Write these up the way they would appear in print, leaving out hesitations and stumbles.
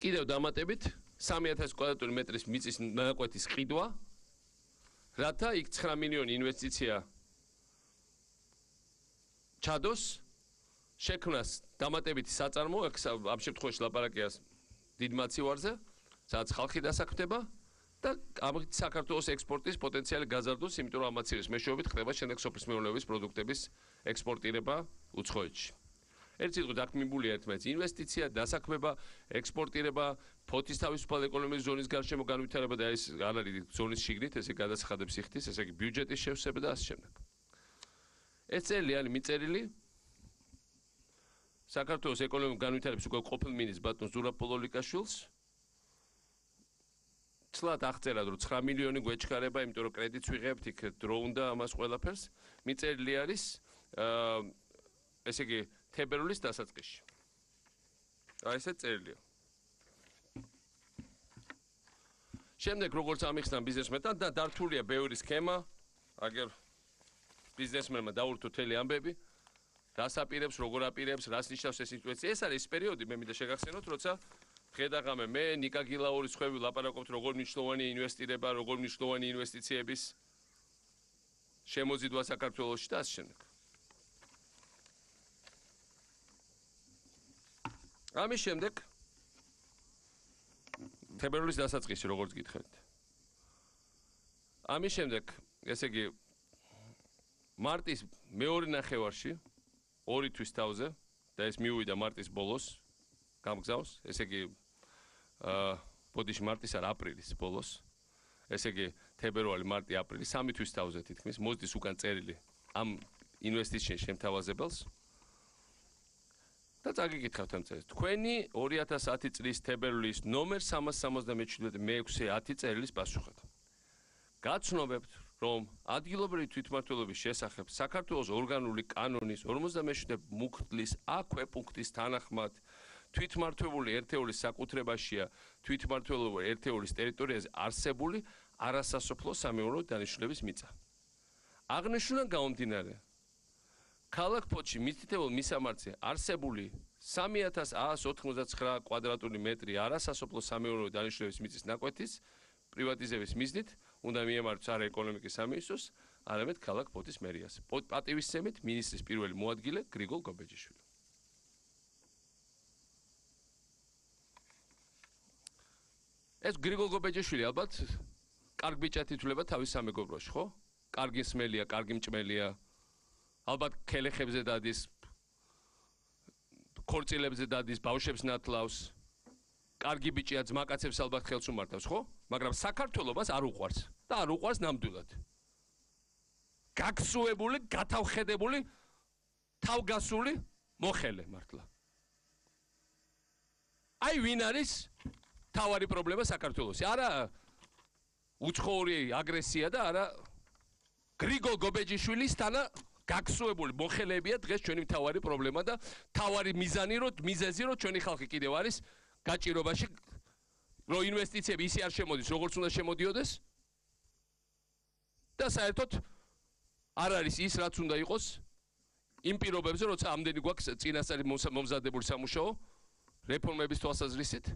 კიდევ დამატებით 3000 კვადრატული მეტრის მიწის ნაკვეთის ყიდვა, რათა იქ 9 მილიონი ინვესტიცია ჩადოს, შექმნას დამატებითი საწარმო, ამ შემთხვევაში ლაპარაკია დიდ მაცივარზე, სადაც ხალხი დასაქმდება და ამით საქართველოს ექსპორტის პოტენციალი გაზარდოს, იმიტომ რომ ამ მაცივრის მეშვეობით ხდება შემდეგ სოფლის მეურნეობის პროდუქტების ექსპორტირება უცხოეთში. ერთ სიტყვით აქ მიმულია ერთმანეთს ინვესტიცია, დასაქმება, ექსპორტირება, ფოთის თავისუფალ ეკონომიკის ზონის გარშემო განვითარება და ეს არ არის ზონის შიგნით, ესე გადაცხადებს იხდის, ესე იგი ბიუჯეტის შევსება და ასე შემდეგ. ეს წერილი არის მიწერილი საქართველოს ეკონომიკის განვითარების უკვე ყოფილ მინისტრს ბატონ ზურაბ-პოლოლიკაშვილს. ცლად აღწერა, რომ 9 მილიონი გვეჩქარება, იმიტომ რომ კრედიტს ვიღებთ, იქ დრო უნდა ამას ყველაფერს. მიწერილი არის ესე იგი თებერვლის დასაწყისში. აი ესე წერილია. შემდეგ როგორც ამიხსნა ბიზნესმენთან და დართულია ბევრი სქემა, აგერ ბიზნესმენმა დაურთო თელი ამბები, რას აპირებს, როგორ აპირებს, რას ნიშნავს ეს სიტუაცია. ეს არის პერიოდი, მე მინდა შეგახსენოთ, როცა დღე-დაღამე მე ნიკა გილაურის ხვევი ლაპარაკობთ, როგორ მნიშვნელოვანი ინვესტირება, როგორ მნიშვნელოვანი ინვესტიციების შემოზიდვა საქართველოში და ასე შემდეგ. ამის შემდეგ თებერვლის დასაწყისი, როგორც გითხარით. ამის შემდეგ, ესე იგი მარტის მეორე ნახევარში 2 თვის თავზე და ეს მიუვიდა მარტის ბოლოს გამგზავს, ესე იგი ბოდიში მარტის არ აპრილის ბოლოს. ესე იგი თებერვალი, მარტი, აპრილი 3 თვის თავზე თითქმის მოძდის უკან წერილი ამ ინვესტიციის შემთავაზებელს. და წაგიკითხავთ ამ წერილს. თქვენი 2010 წლის თებერვლის ნომერ 377/6 წერილის პასუხად. გაცნობებთ, რომ ადგილობრივი თვითმმართველობის შესახებ საქართველოს ორგანული კანონის 57 მუხტლის აქვე პუნქტის თანახმად თვითმმართველი ერთეულის საკუთრებაშია თვითმმართველობა ერთეულის ტერიტორიაზე არსებული არასასოფლო სამეურნეო დანიშნულების მიწა. აღნიშნულიდან გამომდინარე, ქალაქ ფოთში მითითებულ მისამართზე არსებული 3199 კვადრატული მეტრი არასასოფლო სამეურნეო დანიშნულების მიწის ნაკვეთის პრივატიზების მიზნით უნდა მიემართოს არა ეკონომიკის სამინისტროს, არამედ ქალაქ ფოთის მერიას. პატივისცემით მინისტრის პირველი მოადგილე გრიგოლ გობეჯიშვილი. ეს გრიგოლ გობეჯიშვილი ალბათ კარგ ბიჭად ითვლება თავის სამეგობროში, ხო? კარგი სმელია, კარგი მჭმელია. ალბათ ქელეხებზე დადის, ქორწილებზე დადის, ბავშვებს ნათლავს. კარგი ბიჭია, ძმაკაცებს ალბათ ხელს უმართავს, ხო? მაგრამ საქართველოს არ უყვარს და არ უყვარს ნამდვილად. გაგსუებული, გათავხედებული, თავგასული მოხელე მართლა. აი ვინ არის თავარი პრობლემა საქართველოში? არა უცხოური აგრესია და არა გრიგოლ გობეჯიშვილის თანა გაგსუებული მოხელებია დღეს ჩვენი თავარი პრობლემა და თავარი მიზანი მიზეზი რომ ჩვენი ხალხი კიდევ არის გაჭირობაში რომ ინვესტიციები ისე არ შემოდის როგორც უნდა შემოდიოდეს და საერთოდ არ არის ის რაც უნდა იყოს იმ პირობებზე როცა ამდენი გვაქვს წინასწარი მომზადებული სამუშაო რეფორმების თვალსაზრისით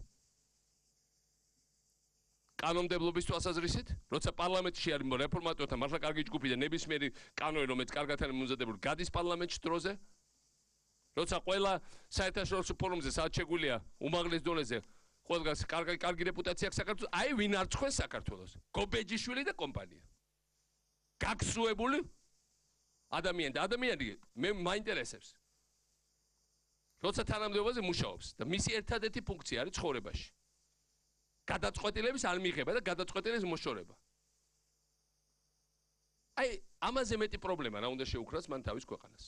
კანონმდებლობის თვალსაზრისით, როცა პარლამენტში არის რეფორმატორთა მართლა კარგი ჯგუფი და ნებისმიერი კანონი რომელიც კარგად არის მომზადებული გადის პარლამენტში დროზე, როცა ყველა საერთაშორისო ფორუმზე სადაც შეგვიძლია უმაღლეს დონეზე ყველგან კარგი რეპუტაცია აქვს საქართველოს, აი ვინ არ წხვენს საქართველოს? გობეჯიშვილი და კომპანია. გაგსუებული ადამიანი და ადამიანი მე მაინტერესებს. როცა თანამდებობაზე მუშაობს და მისი ერთადერთი ფუნქცია არის ცხოვრებაში. გადაწყვეტილების არ მიიღება და გადაწყვეტილების მოშორება. აი, ამაზე მეტი პრობლემა რა უნდა შეუქმნას მან თავის ქვეყანას.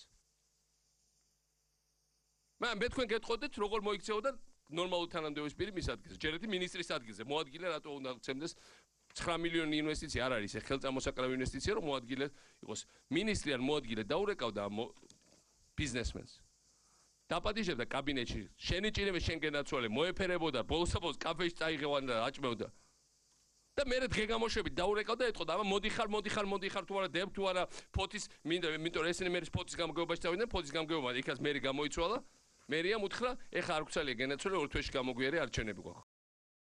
მე თქვენ გეტყოდეთ, როგორ მოიქცეოდა ნორმალური თანამდებობის პირი მის ადგილზე. ჯერეთი მინისტრის ადგილზე მოადგილე რატო უნდა ცემდეს 9 მილიონი ინვესტიცია არ არის, ეს ხელწამოსაკრავი ინვესტიცია რომ მოადგილე იყოს. მინისტრი ან მოადგილე დაურეკავდა ამ ბიზნესმენს. დაპატიჟებდა კაბინეტში, შენი ჭირიმე შენ გენაცვალე, მოეფერებოდა, ბოლოს კაფეში წაიღევან და აჭმევდა. და მე დღე გამოშვებით დაურეკავდა ეთყოდა, აბა მოდიხარ თუ არა, დებ თუ არა, ფოთის მინდა, იმიტომ რომ ესენი მერის ფოთის გამგეობაში წავიდნენ, ფოთის გამგეობა იქაც მერი გამოიცვალა მერიამ უთხრა, ეხა არ გვცალია გენაცვალე 2 თვეში გამოგვიარე არჩევნები გვაქვს.